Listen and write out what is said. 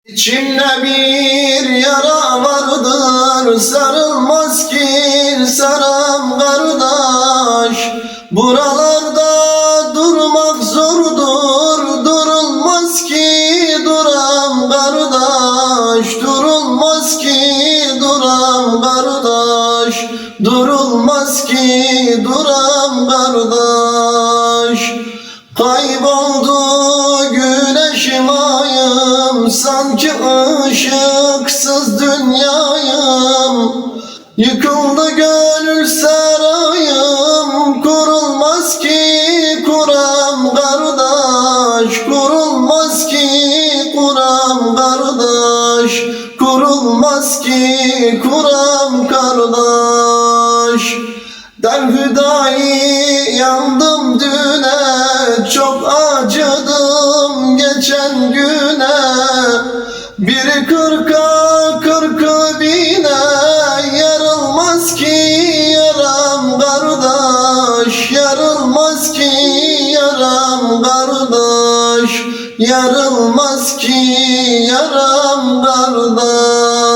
İçimde bir yara vardır, sarılmaz ki saram kardeş. Buralarda durmak zordur, durulmaz ki duram kardeş. Durulmaz ki duram kardeş, durulmaz ki duram kardeş. Kayboldu güneşim ayım, sanki ışıksız dünyayım. Yıkıldı gönül sarayım, kurulmaz ki kuram kardeş. Kurulmaz ki kuram kardeş, kurulmaz ki kuram kardeş. Derhüdayi yandım düne, çok acıdım geçen güne. Biri kırkı bine, yarılmaz ki yaram kardeş. Yarılmaz ki yaram kardeş, yarılmaz ki yaram kardeş.